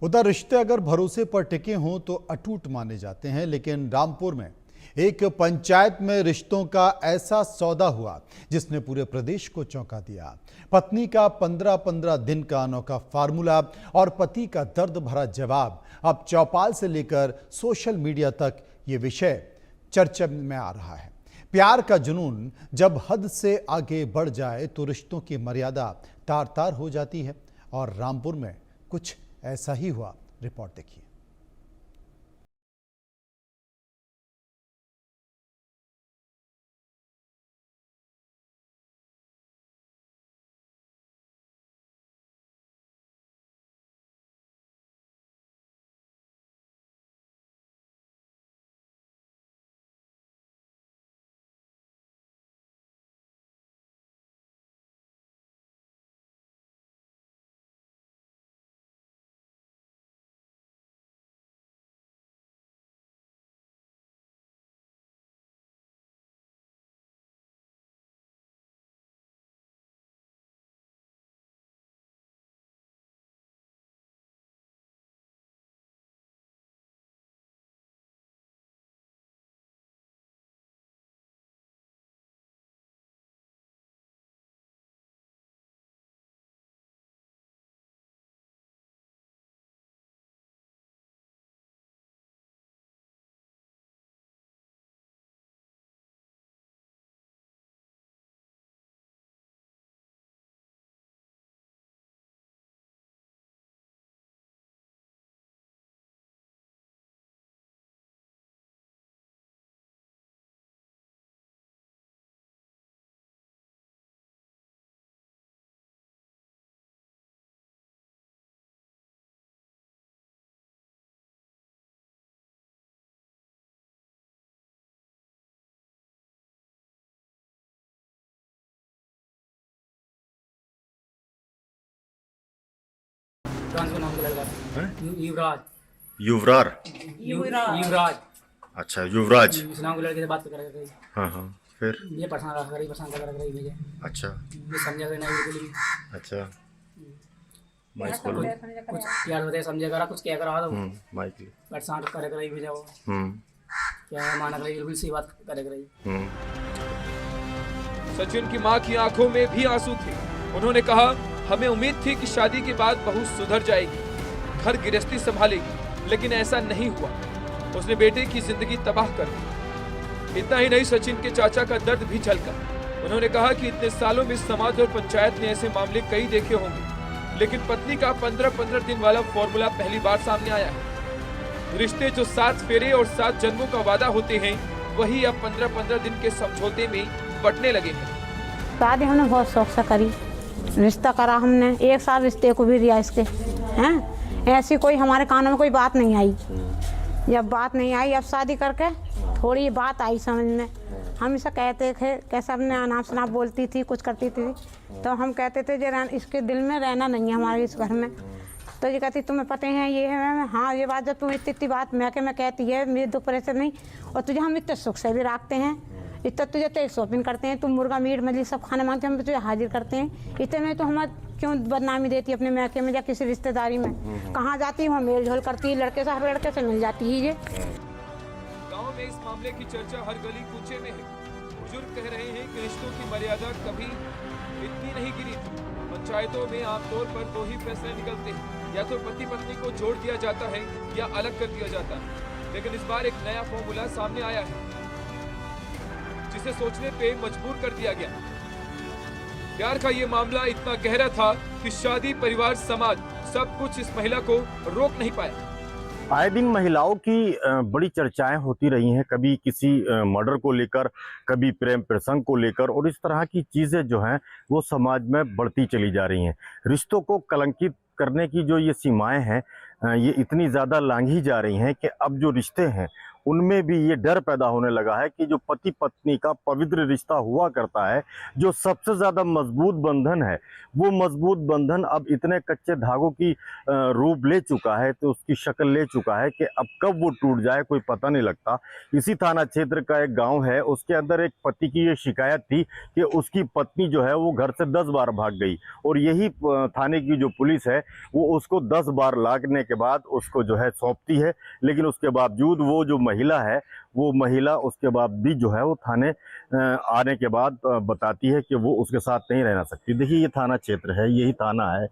उधर रिश्ते अगर भरोसे पर टिके हों तो अटूट माने जाते हैं, लेकिन रामपुर में एक पंचायत में रिश्तों का ऐसा सौदा हुआ जिसने पूरे प्रदेश को चौंका दिया। पत्नी का 15-15 दिन का अनोखा फार्मूला और पति का दर्द भरा जवाब। अब चौपाल से लेकर सोशल मीडिया तक ये विषय चर्चा में आ रहा है। प्यार का जुनून जब हद से आगे बढ़ जाए तो रिश्तों की मर्यादा तार तार हो जाती है, और रामपुर में कुछ ऐसा ही हुआ। रिपोर्ट देखिए। युवराज। युवरार। युवराज। अच्छा, युवराज। इस नाम के लड़के से बात कर रही। हाँ हाँ, फिर ये परेशान रहा करी, परेशान कर रही मुझे। अच्छा ये समझा कर नहीं बिल्कुल भी। अच्छा, माइक खोलो। कुछ यार होते समझा करा, कुछ क्या करा तो माइक ले। परेशान कर रही मुझे वो। क्या माना कर बिल्कुल सी बात कर रही। सचिन की मां की आंखों में भी आंसू थे। उन्होंने कहा, हमें उम्मीद थी कि शादी के बाद बहू सुधर जाएगी, घर गृहस्थी संभालेगी, लेकिन ऐसा नहीं हुआ। उसने बेटे की जिंदगी तबाह कर दी। इतना ही नहीं, सचिन के चाचा का दर्द भी झलका। उन्होंने कहा कि इतने सालों में समाज और पंचायत ने ऐसे मामले कई देखे होंगे, लेकिन पत्नी का 15-15 दिन वाला फॉर्मूला पहली बार सामने आया है। रिश्ते जो 7 फेरे और 7 जन्मों का वादा होते हैं, वही अब 15-15 दिन के समझौते में बटने लगे हैं। शादी हमने बहुत शौक से करी, रिश्ता करा हमने, 1 साल रिश्ते को भी दिया इसके हैं। ऐसी कोई हमारे कानों में कोई बात नहीं आई। जब बात नहीं आई, अब शादी करके थोड़ी बात आई समझ में। हम इसे कहते थे, कैसे अपने अनाप शनाप बोलती थी, कुछ करती थी, तो हम कहते थे जो इसके दिल में रहना नहीं है हमारे इस घर में। तो ये कहती तुम्हें पता है ये है। हाँ, ये बात जब तुम इतनी बात मैं कहती है, मेरे दुख परेशान नहीं, और तुझे हम इतने सुख से भी रखते हैं, इतना तुझे तो शॉपिंग करते हैं, तुम मुर्गा मीट मछली सब खाना मांगते हैं, हम तुझे हाजिर करते हैं। इतने में तो हमारे क्यों बदनामी देती है अपने मैके में या किसी रिश्तेदारी में। कहाँ जाती है वहाँ मेल झोल करती है, लड़के से हर लड़के से मिल जाती है। ये गांव में इस मामले की चर्चा हर गली कूचे में है। बुजुर्ग कह रहे हैं कि रिश्तों की मर्यादा कभी इतनी नहीं गिरी थी। पंचायतों में आमतौर पर 2 ही फैसले निकलते हैं, या तो पति पत्नी को जोड़ दिया जाता है या अलग कर दिया जाता है। लेकिन इस बार एक नया फॉर्मूला सामने आया है, जिसे सोचने पे मजबूर कर दिया गया। प्यार का ये मामला इतना गहरा था कि शादी, परिवार, समाज सब कुछ इस महिला को रोक नहीं पाया। आए दिन महिलाओं की बड़ी चर्चाएं होती रही हैं, कभी किसी मर्डर को लेकर, कभी प्रेम प्रसंग को लेकर, और इस तरह की चीज़ें जो हैं वो समाज में बढ़ती चली जा रही हैं। रिश्तों को कलंकित करने की जो ये सीमाएं हैं, ये इतनी ज़्यादा लांघी जा रही हैं कि अब जो रिश्ते हैं उनमें भी ये डर पैदा होने लगा है कि जो पति पत्नी का पवित्र रिश्ता हुआ करता है, जो सबसे ज़्यादा मजबूत बंधन है, वो मजबूत बंधन अब इतने कच्चे धागों की रूप ले चुका है, तो उसकी शक्ल ले चुका है कि अब कब वो टूट जाए कोई पता नहीं लगता। इसी थाना क्षेत्र का एक गांव है, उसके अंदर एक पति की ये शिकायत थी कि उसकी पत्नी जो है वो घर से 10 बार भाग गई, और यही थाने की जो पुलिस है वो उसको 10 बार लागने के बाद उसको जो है सौंपती है। लेकिन उसके बावजूद वो जो महिला है, वो महिला उसके बाद भी जो है वो थाने आने के बाद बताती है कि वो उसके साथ नहीं रहना सकती। देखिए, ये थाना क्षेत्र है, यही थाना है।